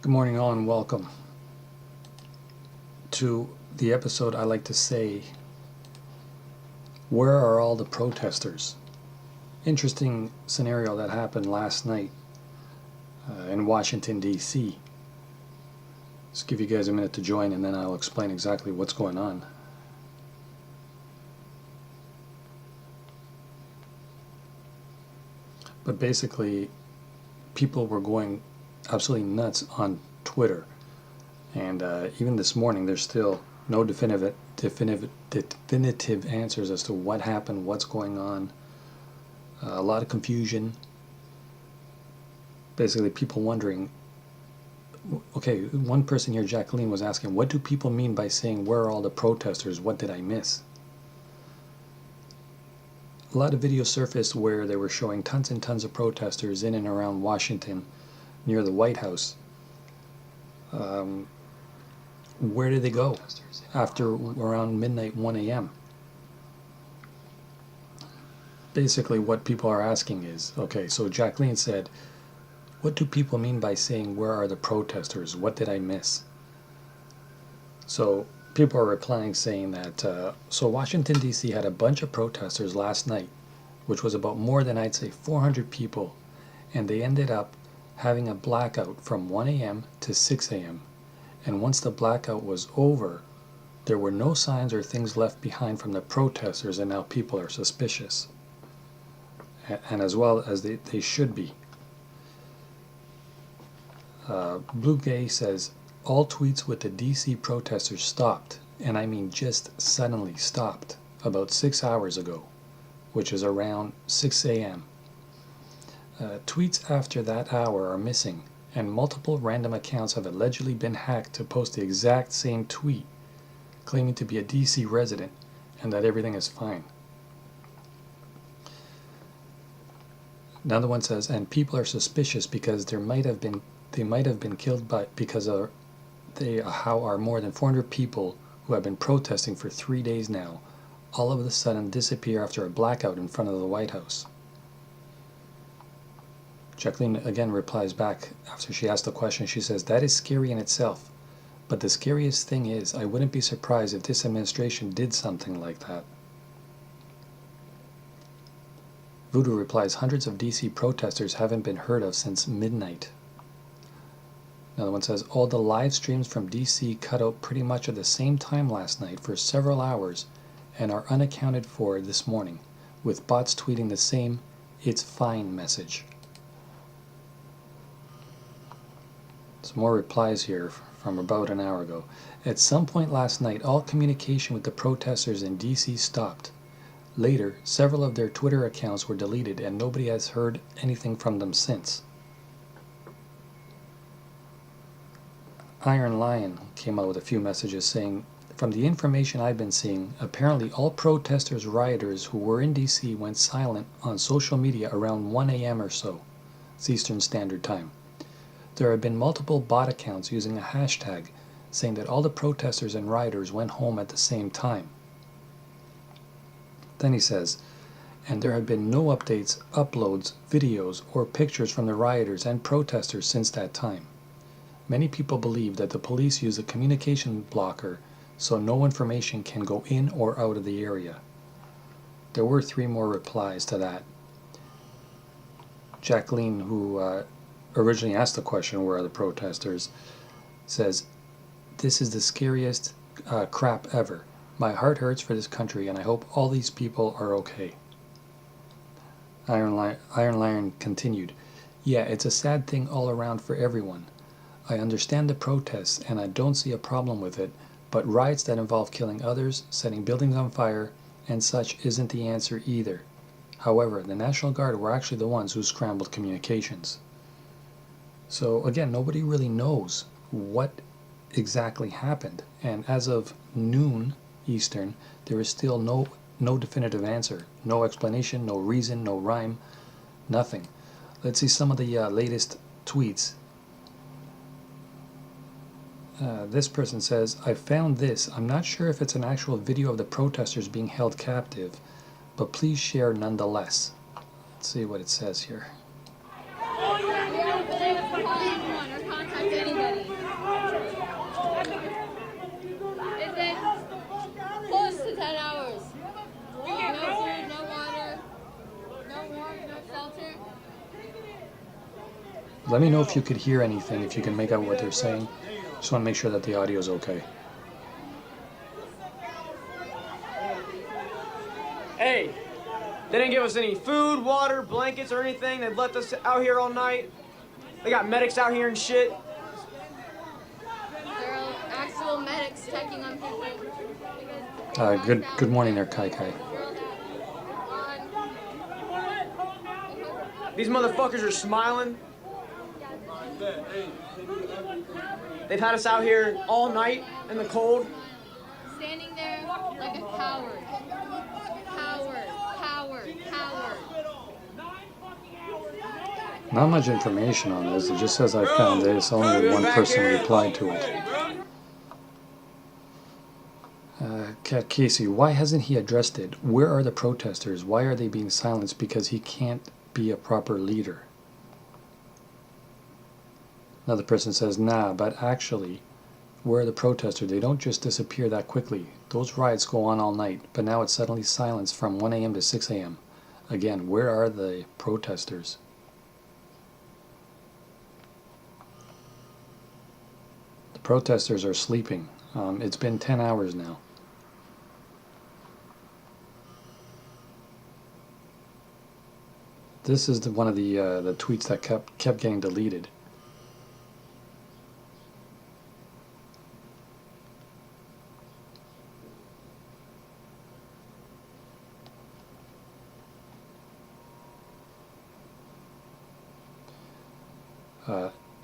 Good morning all and welcome to the episode I like to say, where are all the protesters? Interesting scenario that happened last night in Washington, D.C. Just give you guys a minute to join and then I'll explain exactly what's going on. But basically, people were going absolutely nuts on Twitter. And even this morning, there's still no definitive answers as to what happened, what's going on. A lot of confusion. Basically, people wondering. Okay, one person here, Jacqueline, was asking, what do people mean by saying, where are all the protesters? What did I miss? A lot of videos surfaced where they were showing tons and tons of protesters in and around Washington, near the White House. Where did they go after around midnight, 1 a.m.? Basically, what people are asking is, okay, so Jacqueline said, what do people mean by saying, where are the protesters? What did I miss? So people are replying saying that, so Washington, D.C. had a bunch of protesters last night, which was about more than, I'd say, 400 people, and they ended up having a blackout from 1 a.m. to 6 a.m. And once the blackout was over, there were no signs or things left behind from the protesters, and now people are suspicious. And as well as they should be. Blue Gay says, all tweets with the DC protesters stopped, and I mean just suddenly stopped, about 6 hours ago, which is around 6 a.m. Tweets after that hour are missing, and multiple random accounts have allegedly been hacked to post the exact same tweet, claiming to be a DC resident and that everything is fine. Another one says, and people are suspicious because they might have been killed because how are more than 400 people who have been protesting for 3 days now all of a sudden disappear after a blackout in front of the White House. Jacqueline again replies back after she asked the question. She says, that is scary in itself, but the scariest thing is I wouldn't be surprised if this administration did something like that. Voodoo replies, hundreds of DC protesters haven't been heard of since midnight. Another one says, all the live streams from DC cut out pretty much at the same time last night for several hours and are unaccounted for this morning, with bots tweeting the same "it's fine" message. Some more replies here from about an hour ago. At some point last night, all communication with the protesters in DC stopped. Later, several of their Twitter accounts were deleted and nobody has heard anything from them since. Iron Lion came out with a few messages saying, from the information I've been seeing, apparently all protesters, rioters who were in DC went silent on social media around 1 a.m. or so. It's Eastern Standard Time. There have been multiple bot accounts using a hashtag saying that all the protesters and rioters went home at the same time. Then he says, and there have been no updates, uploads, videos, or pictures from the rioters and protesters since that time. Many people believe that the police use a communication blocker so no information can go in or out of the area. There were 3 more replies to that. Jacqueline, who originally asked the question, where are the protesters, says, this is the scariest crap ever. My heart hurts for this country and I hope all these people are okay. Iron Lion continued, yeah, it's a sad thing all around for everyone. I understand the protests and I don't see a problem with it, but riots that involve killing others, setting buildings on fire, and such isn't the answer either. However, the National Guard were actually the ones who scrambled communications. So again, nobody really knows what exactly happened, and as of noon Eastern, there is still no definitive answer, no explanation, no reason, no rhyme, nothing. Let's see some of the latest tweets. This person says, I found this. I'm not sure if it's an actual video of the protesters being held captive, but please share nonetheless. Let's see what it says here. protect anybody. It's been close to 10 hours. No food, no water, no warmth, no shelter. Let me know if you could hear anything, if you can make out what they're saying. Just want to make sure that the audio is okay. Hey, they didn't give us any food, water, blankets, or anything. They've left us out here all night. They got medics out here and shit. There are actual medics checking on people. Good morning there, Kai Kai. These motherfuckers are smiling. They've had us out here all night in the cold. Standing there like a coward. Coward, coward, coward. Not much information on this. It just says I found this. Only one person replied to it. Cat Casey, why hasn't he addressed it? Where are the protesters? Why are they being silenced? Because he can't be a proper leader. Another person says, nah, but actually, where are the protesters? They don't just disappear that quickly. Those riots go on all night, but now it's suddenly silenced from 1 a.m. to 6 a.m. Again, where are the protesters? The protesters are sleeping. It's been 10 hours now. This is one of the tweets that kept getting deleted.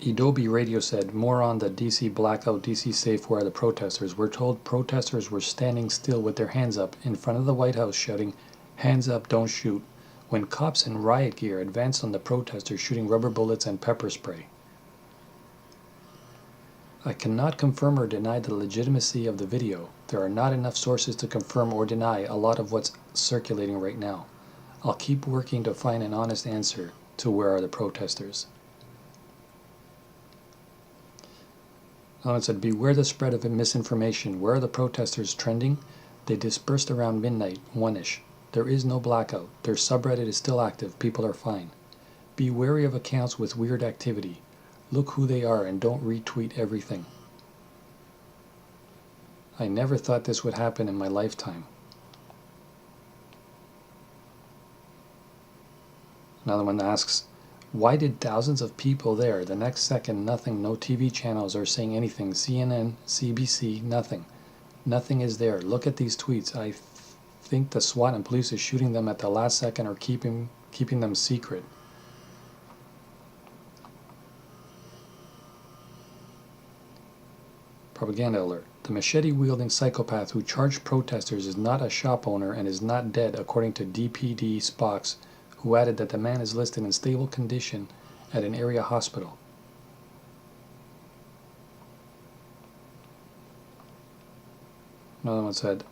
Adobe Radio said, more on the DC blackout, DC safe, where are the protesters? We're told protesters were standing still with their hands up in front of the White House shouting, hands up, don't shoot, when cops in riot gear advanced on the protesters shooting rubber bullets and pepper spray. I cannot confirm or deny the legitimacy of the video. There are not enough sources to confirm or deny a lot of what's circulating right now. I'll keep working to find an honest answer to where are the protesters. It said, beware the spread of misinformation. Where are the protesters trending? They dispersed around midnight, 1-ish. There is no blackout. Their subreddit is still active. People are fine. Be wary of accounts with weird activity. Look who they are and don't retweet everything. I never thought this would happen in my lifetime. Another one asks, why did thousands of people there? The next second, nothing, no TV channels are saying anything. CNN, CBC, nothing. Nothing is there. Look at these tweets. I think the SWAT and police is shooting them at the last second or keeping them secret. Propaganda alert. The machete-wielding psychopath who charged protesters is not a shop owner and is not dead, according to DPD Spox, who added that the man is listed in stable condition at an area hospital. Another one said,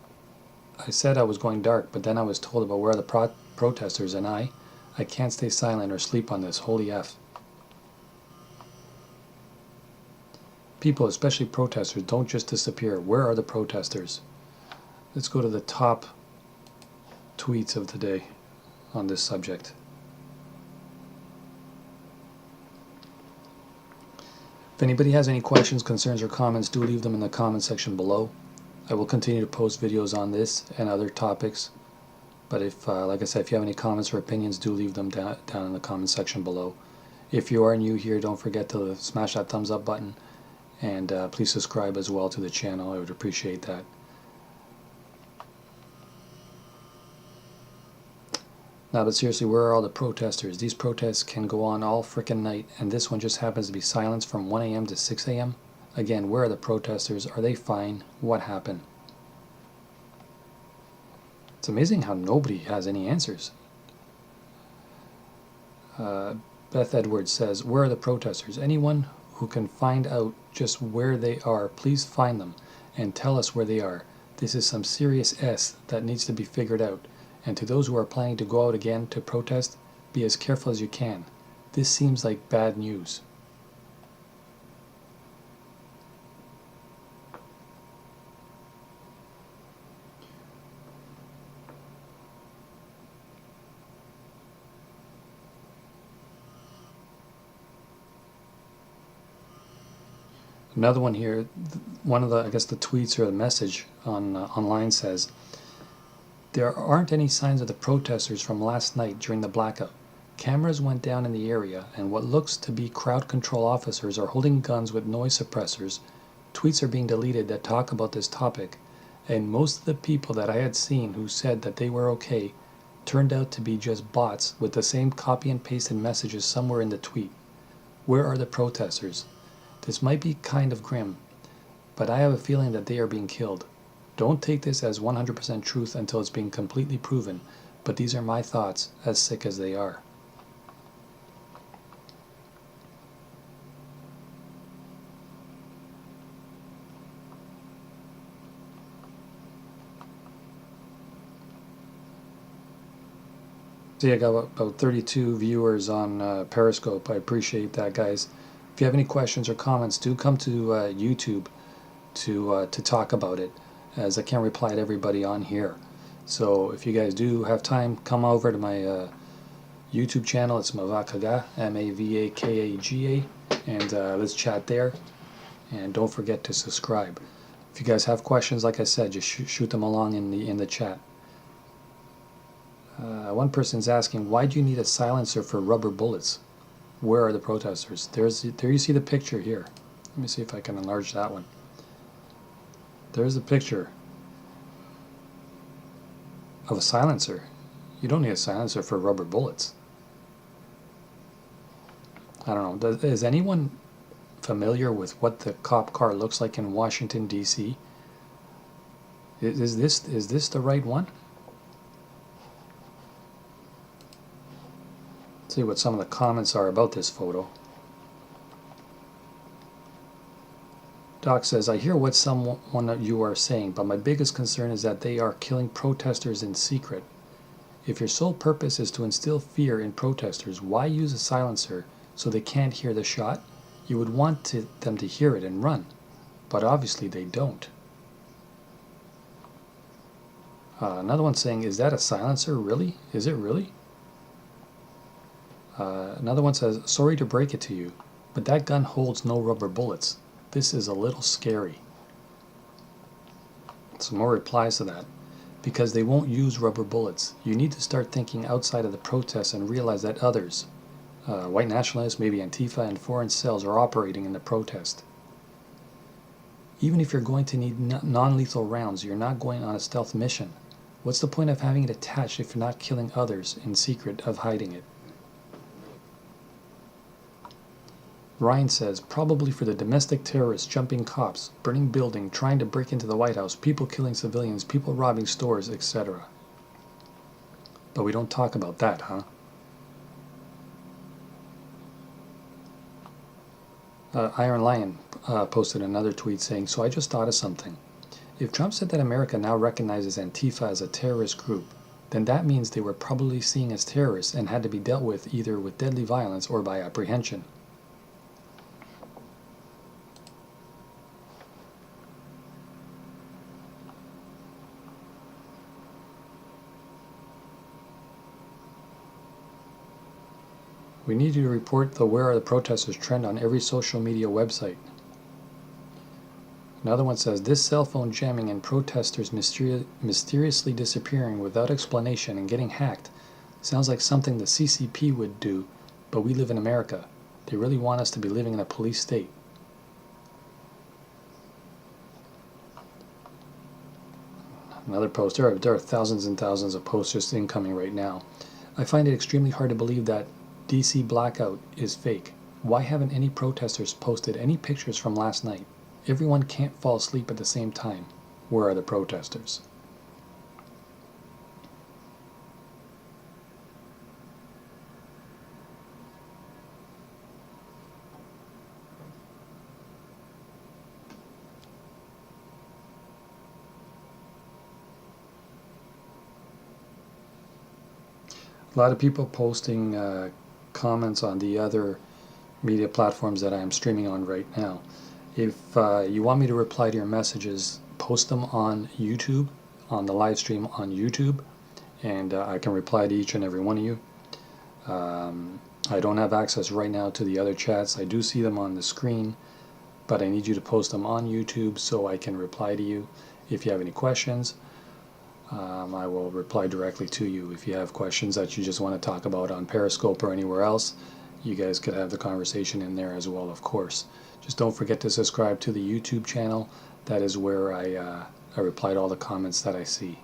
I said I was going dark, but then I was told about where are the protesters, and I can't stay silent or sleep on this. Holy F. People, especially protesters, don't just disappear. Where are the protesters? Let's go to the top tweets of the day on this subject. If anybody has any questions, concerns, or comments, do leave them in the comment section below. I will continue to post videos on this and other topics. But if, like I said, if you have any comments or opinions, do leave them down in the comment section below. If you are new here, don't forget to smash that thumbs up button. And please subscribe as well to the channel. I would appreciate that. Now, but seriously, where are all the protesters? These protests can go on all frickin' night, and this one just happens to be silenced from 1 a.m. to 6 a.m. Again, where are the protesters? Are they fine? What happened? It's amazing how nobody has any answers. Beth Edwards says, where are the protesters? Anyone who can find out just where they are, please find them and tell us where they are. This is some serious S that needs to be figured out. And to those who are planning to go out again to protest, be as careful as you can. This seems like bad news. Another one here, one of the, I guess the tweets or the message on online says, there aren't any signs of the protesters from last night during the blackout. Cameras went down in the area, and what looks to be crowd control officers are holding guns with noise suppressors. Tweets are being deleted that talk about this topic, and most of the people that I had seen who said that they were okay turned out to be just bots with the same copy and pasted messages somewhere in the tweet. Where are the protesters? This might be kind of grim, but I have a feeling that they are being killed. Don't take this as 100% truth until it's being completely proven, but these are my thoughts, as sick as they are. See, I got about 32 viewers on Periscope. I appreciate that, guys. If you have any questions or comments, do come to YouTube to talk about it, as I can't reply to everybody on here. So if you guys do have time, come over to my YouTube channel. It's Mavakaga, Mavakaga, and let's chat there. And don't forget to subscribe. If you guys have questions, like I said, just shoot them along in the chat. One person's asking, why do you need a silencer for rubber bullets? Where are the protesters? There you see the picture here. Let me see if I can enlarge that one. There's a picture of a silencer. You don't need a silencer for rubber bullets. I don't know. Is anyone familiar with what the cop car looks like in Washington, D.C.? Is this the right one? See what some of the comments are about this photo. Doc says, I hear what someone of you are saying, but my biggest concern is that they are killing protesters in secret. If your sole purpose is to instill fear in protesters, why use a silencer so they can't hear the shot? You would want them to hear it and run, but obviously they don't. Another one saying, is that a silencer? Really? Is it really? Another one says, sorry to break it to you, but that gun holds no rubber bullets. This is a little scary. Some more replies to that. Because they won't use rubber bullets. You need to start thinking outside of the protests and realize that others, white nationalists, maybe Antifa, and foreign cells are operating in the protest. Even if you're going to need non-lethal rounds, you're not going on a stealth mission. What's the point of having it attached if you're not killing others in secret of hiding it? Ryan says, probably for the domestic terrorists jumping cops, burning building, trying to break into the White House, people killing civilians, people robbing stores, etc. But we don't talk about that, huh? Iron Lion posted another tweet saying, so I just thought of something. If Trump said that America now recognizes Antifa as a terrorist group, then that means they were probably seen as terrorists and had to be dealt with either with deadly violence or by apprehension. We need you to report the Where Are the Protesters trend on every social media website. Another one says, this cell phone jamming and protesters mysteriously disappearing without explanation and getting hacked sounds like something the CCP would do, but we live in America. They really want us to be living in a police state. Another post. There are thousands and thousands of posts just incoming right now. I find it extremely hard to believe that DC blackout is fake. Why haven't any protesters posted any pictures from last night? Everyone can't fall asleep at the same time. Where are the protesters? A lot of people posting comments on the other media platforms that I am streaming on right now. If you want me to reply to your messages, post them on YouTube, on the live stream on YouTube, and I can reply to each and every one of you. I don't have access right now to the other chats. I do see them on the screen, but I need you to post them on YouTube so I can reply to you. If you have any questions, I will reply directly to you. If you have questions that you just want to talk about on Periscope or anywhere else, you guys could have the conversation in there as well, of course. Just don't forget to subscribe to the YouTube channel. That is where I reply to all the comments that I see.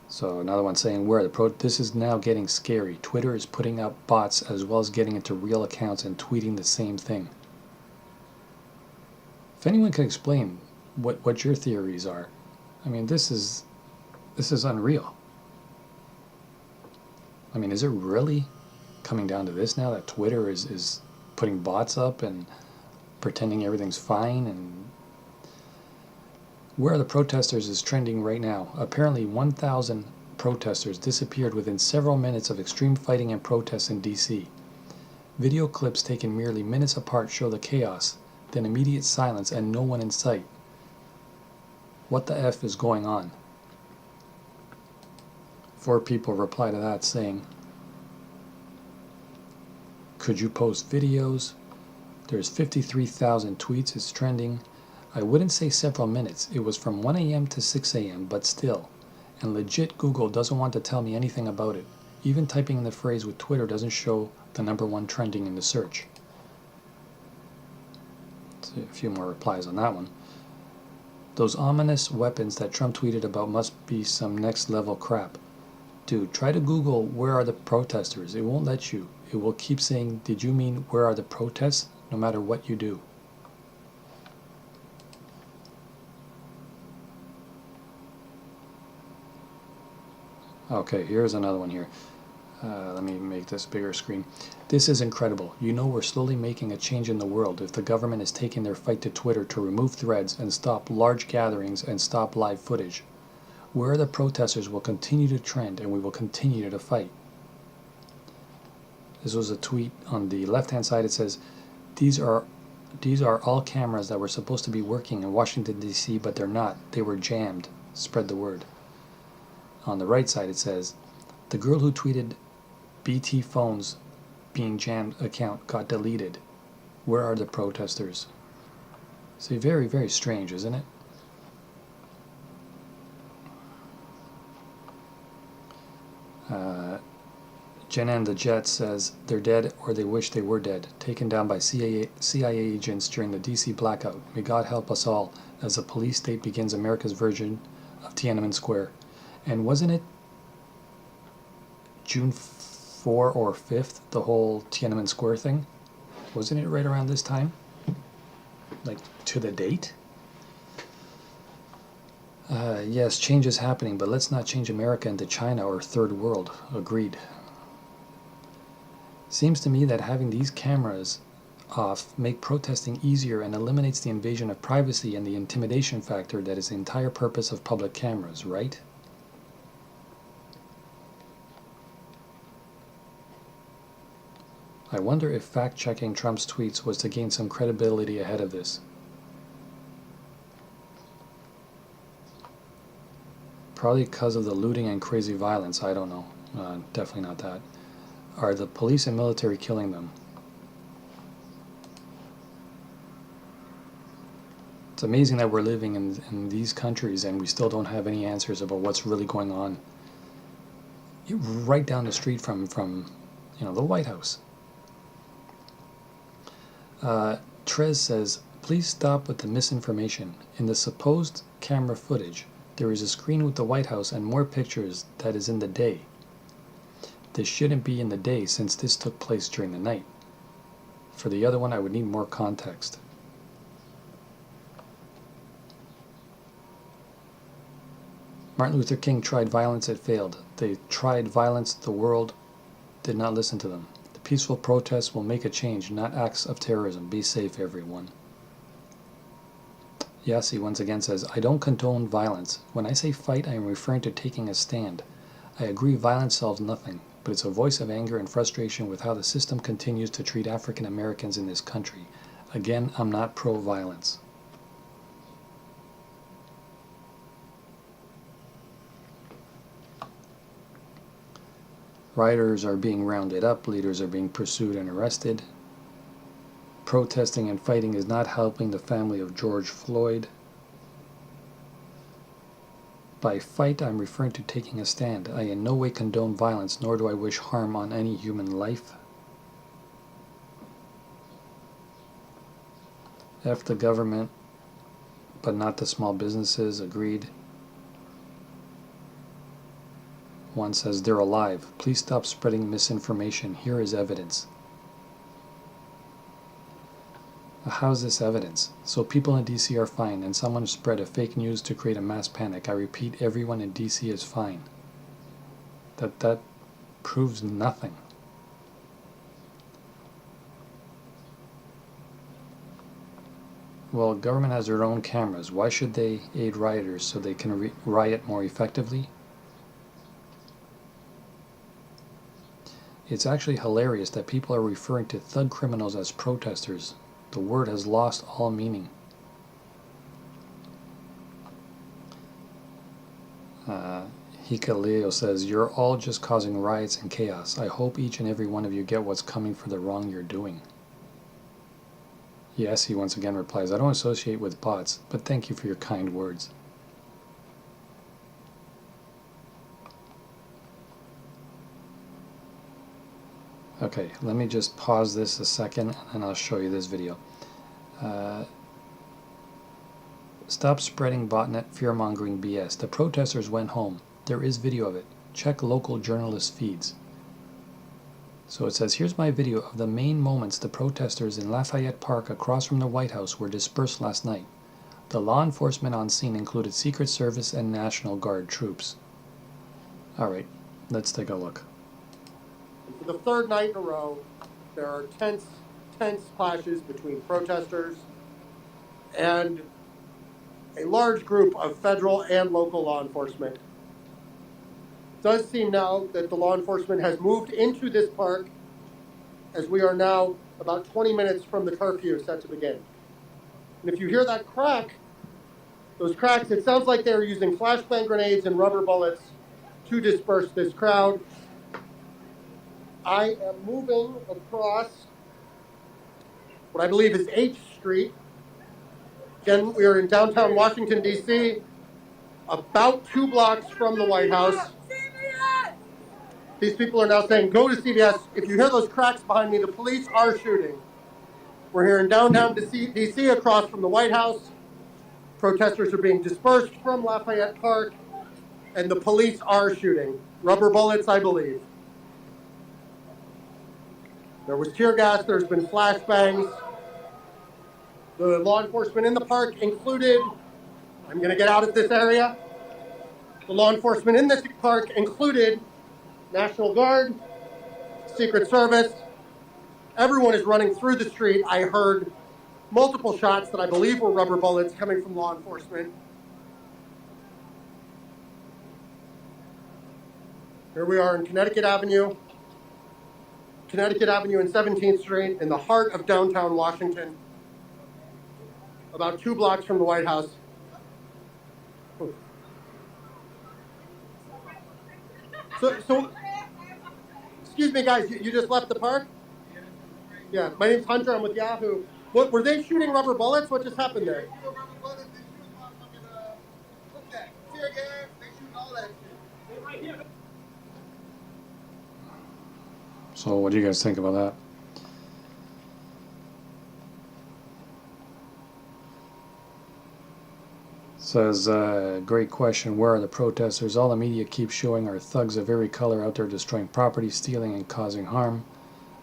So another one saying, this is now getting scary. Twitter is putting up bots as well as getting into real accounts and tweeting the same thing. If anyone could explain what your theories are, I mean, this is unreal. I mean, is it really coming down to this now, that Twitter is putting bots up and pretending everything's fine? And Where Are the Protesters is trending right now. Apparently 1,000 protesters disappeared within several minutes of extreme fighting and protests in DC. Video clips taken merely minutes apart show the chaos, then immediate silence and no one in sight. What the F is going on? 4 people reply to that saying, could you post videos? There's 53,000 tweets, it's trending. I wouldn't say several minutes, it was from 1 a.m. to 6 a.m., but still. And legit Google doesn't want to tell me anything about it. Even typing in the phrase with Twitter doesn't show the #1 trending in the search. Let's see a few more replies on that one. Those ominous weapons that Trump tweeted about must be some next level crap. Dude, try to Google where are the protesters. It won't let you. It will keep saying, did you mean where are the protests? No matter what you do. Okay, here's another one here. Let me make this bigger screen. This is incredible. You know we're slowly making a change in the world if the government is taking their fight to Twitter to remove threads and stop large gatherings and stop live footage. Where the protesters will continue to trend and we will continue to fight. This was a tweet on the left-hand side. It says, these are all cameras that were supposed to be working in Washington, D.C., but they're not. They were jammed. Spread the word. On the right side it says, the girl who tweeted BT phones being jammed account got deleted. Where are the protesters? See, very, very strange, isn't it? Jenan the Jet says, they're dead or they wish they were dead. Taken down by CIA agents during the DC blackout. May God help us all as the police state begins America's version of Tiananmen Square. And wasn't it June 4 or 5th, the whole Tiananmen Square thing? Wasn't it right around this time? Like, to the date? Yes, change is happening, but let's not change America into China or third world. Agreed. Seems to me that having these cameras off make protesting easier and eliminates the invasion of privacy and the intimidation factor that is the entire purpose of public cameras, right? I wonder if fact-checking Trump's tweets was to gain some credibility ahead of this. Probably because of the looting and crazy violence, I don't know. Definitely not that. Are the police and military killing them? It's amazing that we're living in these countries and we still don't have any answers about what's really going on. Right down the street from the White House. Trez says, please stop with the misinformation. In the supposed camera footage, there is a screen with the White House and more pictures that is in the day. This shouldn't be in the day since this took place during the night. For the other one, I would need more context. Martin Luther King tried violence, it failed. They tried violence, the world did not listen to them. The peaceful protests will make a change, not acts of terrorism. Be safe, everyone. Yassi once again says, I don't condone violence. When I say fight, I am referring to taking a stand. I agree violence solves nothing, but it's a voice of anger and frustration with how the system continues to treat African Americans in this country. Again, I'm not pro-violence. Rioters are being rounded up, leaders are being pursued and arrested. protesting and fighting is not helping the family of George Floyd. By fight, I'm referring to taking a stand. I in no way condone violence, nor do I wish harm on any human life. F the government, but not the small businesses. Agreed. One says, they're alive. Please stop spreading misinformation. Here is evidence. How's this evidence? So people in DC are fine, and someone spread a fake news to create a mass panic. I repeat, everyone in DC is fine. That proves nothing. Well, government has their own cameras. Why should they aid rioters so they can riot more effectively? It's actually hilarious that people are referring to thug criminals as protesters. The word has lost all meaning. Hikaleo says, you're all just causing riots and chaos. I hope each and every one of you get what's coming for the wrong you're doing. Yes, he once again replies, I don't associate with bots, but thank you for your kind words. Okay, let me just pause this a second and I'll show you this video. Stop spreading botnet fear-mongering BS. The protesters went home. There is video of it. Check local journalist feeds. So it says, here's my video of the main moments the protesters in Lafayette Park across from the White House were dispersed last night. The law enforcement on scene included Secret Service and National Guard troops. Alright, let's take a look. For the third night in a row, there are tense clashes between protesters and a large group of federal and local law enforcement. It does seem now that the law enforcement has moved into this park as we are now about 20 minutes from the curfew set to begin. And if you hear that crack, those cracks, it sounds like they're using flashbang grenades and rubber bullets to disperse this crowd. I am moving across what I believe is H Street. Again, we are in downtown Washington, D.C., about 2 blocks from the White House. These people are now saying, go to CVS. If you hear those cracks behind me, the police are shooting. We're here in downtown D.C. across from the White House. Protesters are being dispersed from Lafayette Park, and the police are shooting. Rubber bullets, I believe. There was tear gas, there's been flashbangs. The law enforcement in the park included, I'm going to get out of this area. The law enforcement in this park included National Guard, Secret Service. Everyone is running through the street. I heard multiple shots that I believe were rubber bullets coming from law enforcement. Here we are in Connecticut Avenue and 17th Street in the heart of downtown Washington, about 2 blocks from the White House. So excuse me, guys, you just left the park? Yeah, my name's Hunter, I'm with Yahoo. What, were they shooting rubber bullets? What just happened there? So what do you guys think about that? Says, great question, where are the protesters? All the media keeps showing are thugs of every color out there destroying property, stealing, and causing harm.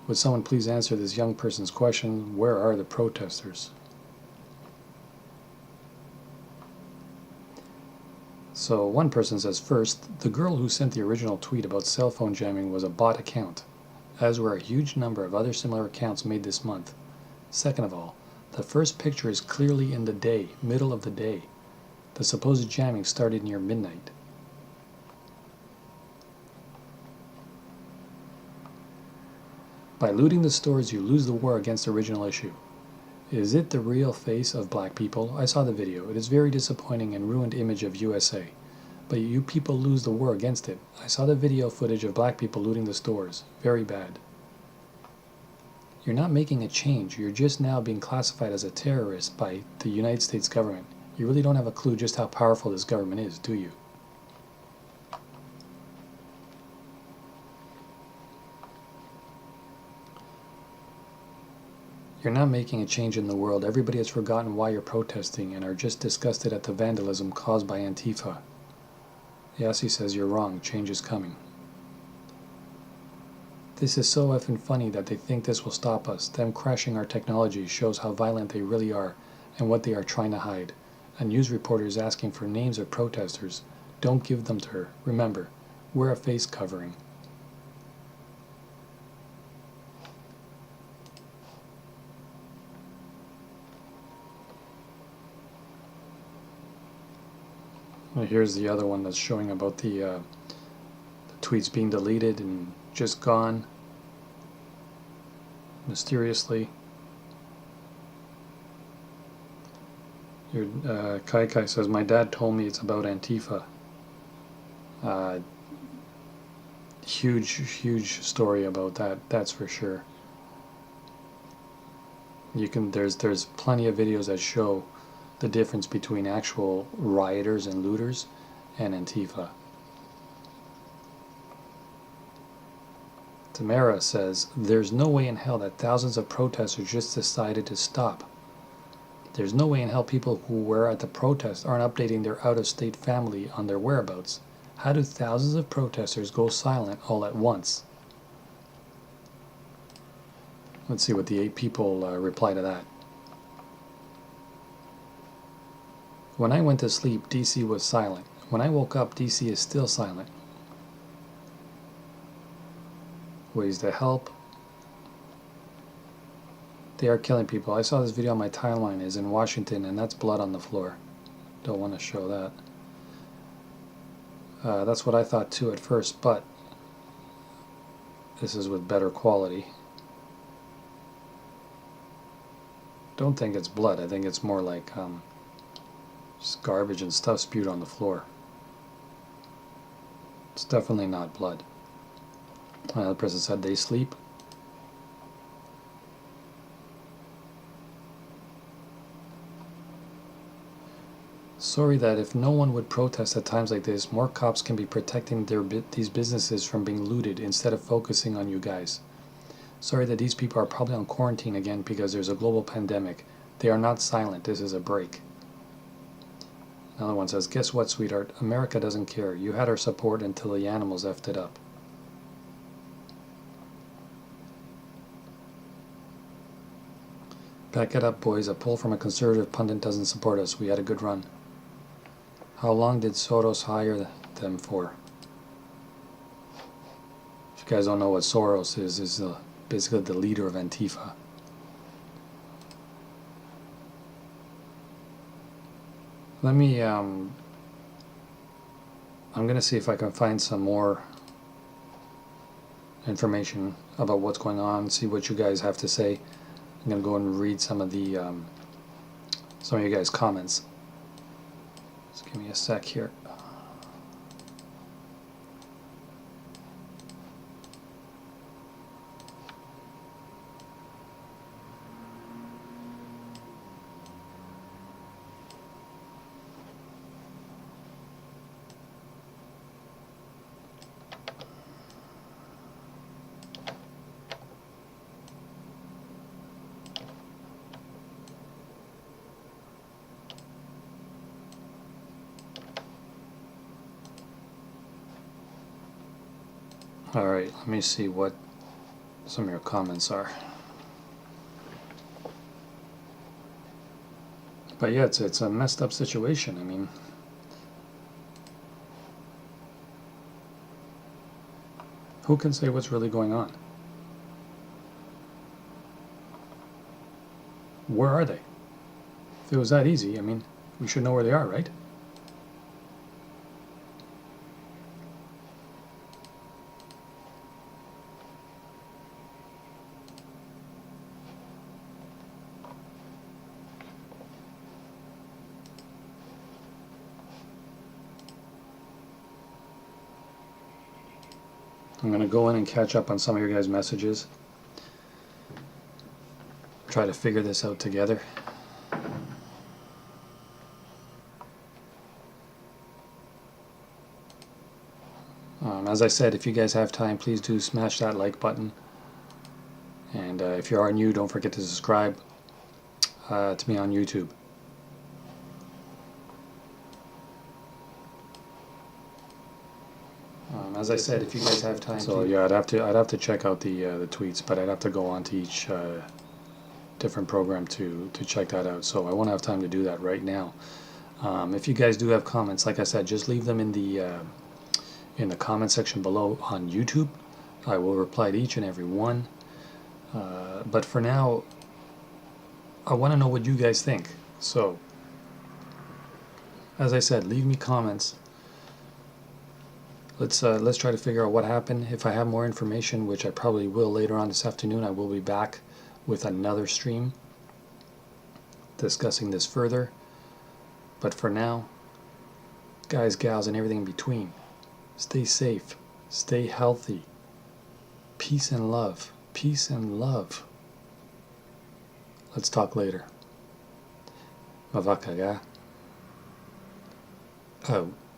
Would someone please answer this young person's question, where are the protesters? So one person says, first, the girl who sent the original tweet about cell phone jamming was a bot account, as were a huge number of other similar accounts made this month. Second of all, the first picture is clearly in the day, middle of the day. The supposed jamming started near midnight. By looting the stores, you lose the war against the original issue. Is it the real face of black people? I saw the video. It is very disappointing and ruined image of USA. But you people lose the war against it. I saw the video footage of black people looting the stores. Very bad. You're not making a change. You're just now being classified as a terrorist by the United States government. You really don't have a clue just how powerful this government is, do you? You're not making a change in the world. Everybody has forgotten why you're protesting and are just disgusted at the vandalism caused by Antifa. Yassi says you're wrong. Change is coming. This is so effing funny that they think this will stop us. Them crashing our technology shows how violent they really are and what they are trying to hide. A news reporter is asking for names of protesters. Don't give them to her. Remember, wear a face covering. Here's the other one that's showing about the tweets being deleted and just gone mysteriously. Kai Kai says, my dad told me it's about Antifa. Huge story about that, that's for sure. There's plenty of videos that show the difference between actual rioters and looters and Antifa. Tamara says, there's no way in hell that thousands of protesters just decided to stop. There's no way in hell people who were at the protest aren't updating their out-of-state family on their whereabouts. How do thousands of protesters go silent all at once? Let's see what the 8 people reply to that. When I went to sleep, DC was silent. When I woke up, DC is still silent. Ways to help. They are killing people. I saw this video on my timeline. Is in Washington, and that's blood on the floor. Don't want to show that. That's what I thought too at first, but this is with better quality. Don't think it's blood. I think it's more like just garbage and stuff spewed on the floor. It's definitely not blood. The person said they sleep. Sorry that if no one would protest at times like this, more cops can be protecting these businesses from being looted instead of focusing on you guys. Sorry that these people are probably on quarantine again because there's a global pandemic. They are not silent. This is a break. Another one says, guess what, sweetheart? America doesn't care. You had our support until the animals effed it up. Back it up, boys. A poll from a conservative pundit doesn't support us. We had a good run. How long did Soros hire them for? If you guys don't know what Soros is basically the leader of Antifa. Let me, I'm going to see if I can find some more information about what's going on, see what you guys have to say. I'm going to go and read some of you guys' comments. Just give me a sec here. Alright, let me see what some of your comments are. But yeah, it's a messed up situation. I mean, who can say what's really going on? Where are they? If it was that easy, I mean, we should know where they are, right? I'm going to go in and catch up on some of your guys' messages. try to figure this out together. As I said, if you guys have time, please do smash that like button. And if you are new, don't forget to subscribe to me on YouTube. As I said, if you guys have time, so yeah, I'd have to check out the tweets, but I'd have to go on to each different program to check that out. So I won't have time to do that right now. If you guys do have comments, like I said, just leave them in the comment section below on YouTube. I will reply to each and every one. But for now, I want to know what you guys think. So, as I said, leave me comments. Let's try to figure out what happened. If I have more information, which I probably will later on this afternoon, I will be back with another stream discussing this further. But for now, guys, gals, and everything in between, stay safe, stay healthy, peace and love, peace and love. Let's talk later. Mavakaga. Out.